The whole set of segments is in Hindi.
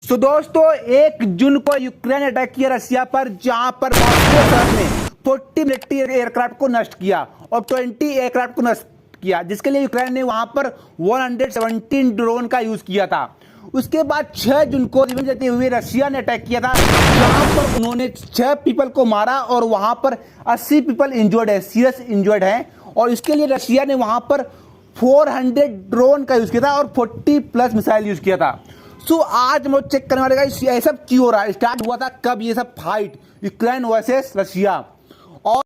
सो दोस्तों 1 जून को यूक्रेन अटैक किया रशिया पर, जहां पर मॉस्को शहर ने 40 मिलिट्री एयरक्राफ्ट को नष्ट किया और 20 एयरक्राफ्ट को नष्ट किया, जिसके लिए यूक्रेन ने वहां पर 117 ड्रोन का यूज किया था। उसके बाद 6 जून को रिवेंज लेते हुए रशिया ने अटैक किया था, जहां पर उन्होंने 6 पीपल को मारा और वहां पर 80 पीपल इंजर्ड है, सीरियस इंजर्ड है। और इसके लिए रशिया ने वहां पर 400 ड्रोन का यूज किया था और 40+ मिसाइल यूज किया था। सो आज हम लोग चेक करने वाले ये सब क्यों हो रहा है, स्टार्ट हुआ था कब ये सब फाइट यूक्रेन वर्सेस रशिया। और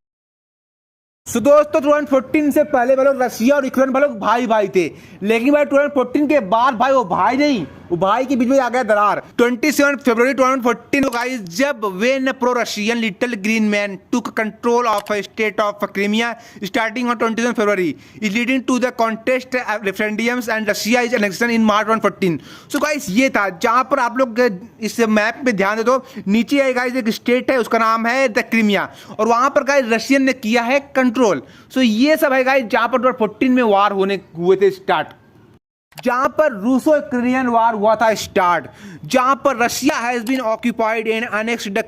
सो दोस्तों 2014 से पहले वो लोग रशिया और यूक्रेन लोग भाई भाई थे, लेकिन भाई 2014 के बाद भाई वो भाई नहीं, वो भाई के बीच में आ गया दरार। 27 फरवरी 2014 गाइस, जब when pro Russian little green man took control of state of Crimea starting on 27 February leading to the contest referendums and Russia is annexation in March 2014। So guys ये था, जहां पर आप लोग इस मैप पे ध्यान दे दो, नीचे है गाइस एक स्टेट है, उसका नाम है द क्रीमिया, और वहां पर गाइस रशियन ने किया है कंट्रोल। सो ये सब है गाइस जहां पर 2014 में वार हुए थे स्टार्ट, जहां पर रूसो यूक्रेनियन वार हुआ था स्टार्ट, जहां पर Russia has been occupied and annexed the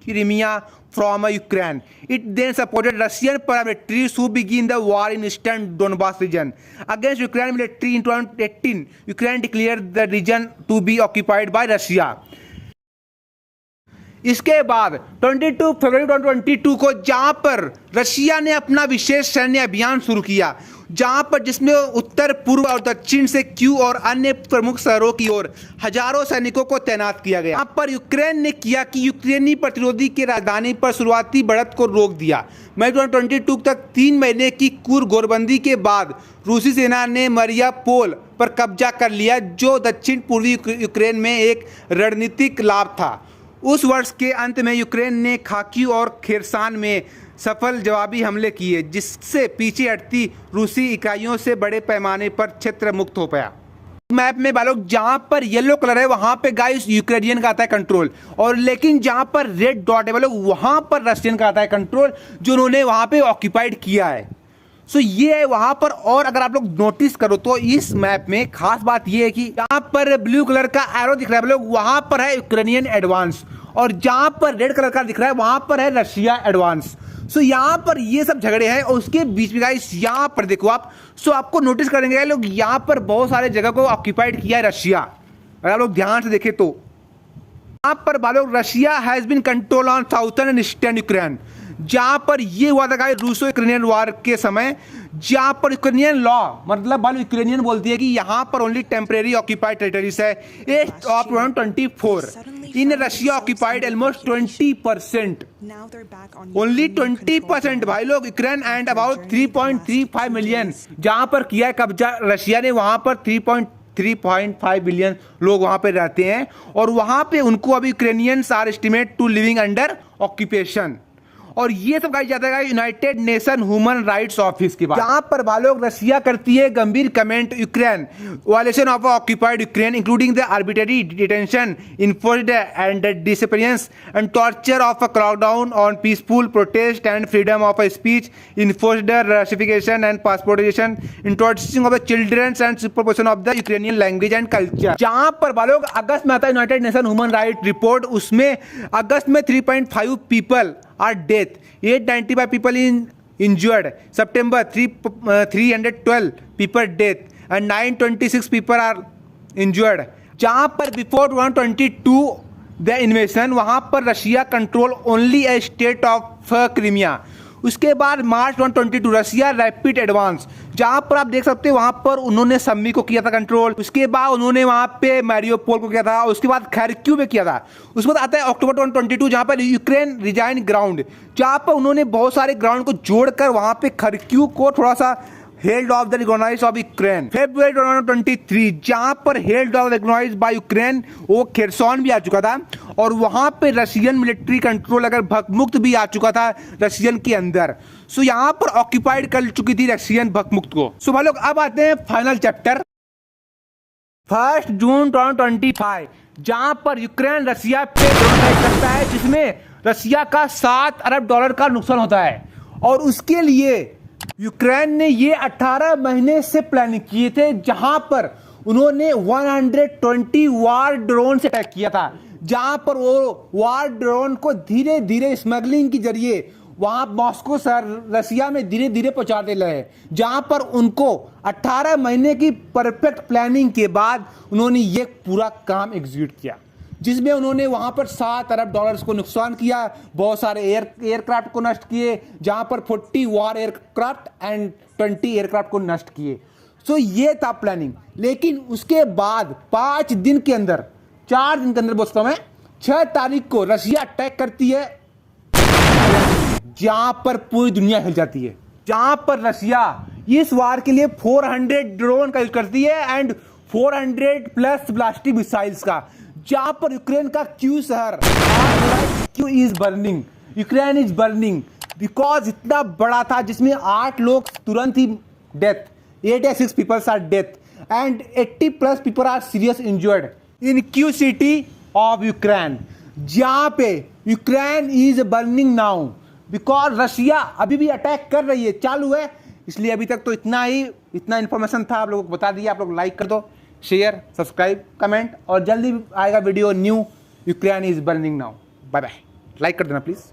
Crimea from Ukraine. It then supported Russian paramilitaries who begin the war in eastern Donbas region against Ukraine military in 2018। Ukraine declared the region to be occupied by Russia. इसके बाद 22 फरवरी 2022 को जहां पर रशिया ने अपना विशेष सैन्य अभियान शुरू किया, जहां पर जिसमें उत्तर पूर्व और दक्षिण से क्यू और अन्य प्रमुख शहरों की ओर हजारों सैनिकों को तैनात किया गया। यहाँ पर यूक्रेन ने किया कि यूक्रेनी प्रतिरोधी की राजधानी पर शुरुआती बढ़त को रोक दिया। मई 2022 तक 3 महीने की क्रूर गोरबंदी के बाद रूसी सेना ने मरियापोल पर कब्जा कर लिया, जो दक्षिण पूर्वी यूक्रेन में एक रणनीतिक लाभ था। उस वर्ष के अंत में यूक्रेन ने खार्किव और खेरसान में सफल जवाबी हमले किए, जिससे पीछे हटती रूसी इकाइयों से बड़े पैमाने पर क्षेत्र मुक्त हो पाया। मैप में बालोग जहां पर येलो कलर है वहां पे गाइस यूक्रेनियन का आता है कंट्रोल, और लेकिन जहां पर रेड डॉट है बालोग वहां पर रशियन का आता है कंट्रोल, जो उन्होंने वहां पे ऑक्यूपाइड किया है। सो ये है वहां पर। और अगर आप लोग नोटिस करो तो इस मैप में खास बात ये है कि जहां पर ब्लू कलर का एरो दिख रहा है लोग, वहां पर है यूक्रेनियन एडवांस, और जहां पर रेड कलर का दिख रहा है वहां पर है रशिया एडवांस। सो यहाँ पर ये सब झगड़े हैं, और उसके बीच में गाइस यहाँ पर देखो आप, सो आपको नोटिस करेंगे लोग यहाँ पर बहुत सारे जगह को ऑक्यूपाइड किया है रशिया। अगर आप लोग ध्यान से देखें तो यहाँ पर बालोग Russia has been control on southern and eastern Ukraine, जहां पर ये हुआ था गाइस रूसो यूक्रेनियन वार के समय, जहां पर यूक्रेनियन लॉ मतलब बालो यूक्रेनियन बोलती है कि यहां पर ओनली टेम्परेरी ऑक्यूपाइड टेरिटरीज है। 8 of 2024 in Russia occupied almost 20%, only 20% भाई लोग यूक्रेन एंड अबाउट 3.35 मिलियन जहां पर किया है कब्जा रशिया ने, वहां पर 3.5 बिलियन लोग वहां पे रहते हैं, और वहां पे उनको अभी Ukrainians are estimate to living under occupation. और ये सब गाइस जाता है United Nation human rights office के बाद, जहां पर बालोग रशिया करती है गंभीर comment Ukraine violation of occupied Ukraine including the arbitrary detention, enforced and disappearance and torture of a crackdown on peaceful protest and freedom of speech, enforced russification and passportisation, introducing of the childrens and superposition of the Ukrainian language and culture. जहां पर बालोग अगस्त में आता है United Nation human right report, उसमें अगस्त में 3.5 people are death, 895 people injured, September 312 people death and 926 people are injured। जहां पर बिफोर 122 द इन्वेशन वहां पर Russia control only A state of Crimea. उसके बाद मार्च 2022 रशिया रैपिड एडवांस, जहां पर आप देख सकते हैं वहां पर उन्होंने सम्मी को किया था कंट्रोल, उसके बाद उन्होंने वहां पे मैरियोपोल को किया था, उसके बाद खार्किव में किया था। उसके बाद आता है अक्टूबर 2022 जहां पर यूक्रेन रिजाइन ग्राउंड, जहां पर उन्होंने बहुत सारे ग्राउंड को जोड़कर वहां पे खार्किव को थोड़ा सा held of the recognise of Ukraine. फरवरी 2023 जहां पर held of recognise by Ukraine, वो खेरसॉन भी आ चुका था, और वहां पे रशियन मिलिट्री कंट्रोल अगर भकमुक्त भी आ चुका था रशियन के अंदर। सो यहां पर ऑक्यूपाइड कर चुकी थी रशियन भकमुक्त को। सो भाई लोग अब आते हैं फाइनल चैप्टर 1 जून 2025, जहां पर यूक्रेन रशिया पे ड्रोन अटैक करता है, जिसमें रशिया का $7 अरब का नुकसान होता है। और उसके लिए यूक्रेन ने ये 18 महीने से प्लानिंग किए थे, जहां पर उन्होंने 120 वार ड्रोन से अटैक किया था, जहां पर वो वार ड्रोन को धीरे धीरे स्मगलिंग के जरिए वहां मॉस्को शहर रसिया में धीरे धीरे पहुंचाते रहे, जहां पर उनको 18 महीने की परफेक्ट प्लानिंग के बाद उन्होंने ये पूरा काम एग्जीक्यूट किया, जिसमें उन्होंने वहां पर $7 अरब को नुकसान किया, बहुत सारे एयरक्राफ्ट को नष्ट किए, जहां पर 40 वार एयरक्राफ्ट एंड 20 एयरक्राफ्ट को नष्ट किए। सो ये था प्लानिंग। लेकिन उसके बाद 5 दिन के अंदर, 4 दिन के अंदर दोस्तों में 6 तारीख को रशिया अटैक करती है, जहां पर पूरी दुनिया हिल जाती है, जहां पर रशिया इस वार के लिए 400 ड्रोन का यूज करती है एंड 400 प्लस ब्लास्टिक मिसाइल्स का, जहां पर यूक्रेन का क्यू शहर Q is burning, Ukraine is burning because इतना बड़ा था, जिसमें 8 लोग तुरंत ही डेथ, 8 या 6 peoples are death and 80 plus people are serious injured in Kyiv city of Ukraine, जहां पे Ukraine is burning now because Russia अभी भी अटैक कर रही है, चालू है। इसलिए अभी तक तो इतना इन्फॉर्मेशन था, आप लोगों को बता दिया। आप लोग लाइक कर दो, शेयर, सब्सक्राइब, कमेंट, और जल्दी आएगा video new Ukraine is burning now. Bye bye, like कर देना प्लीज।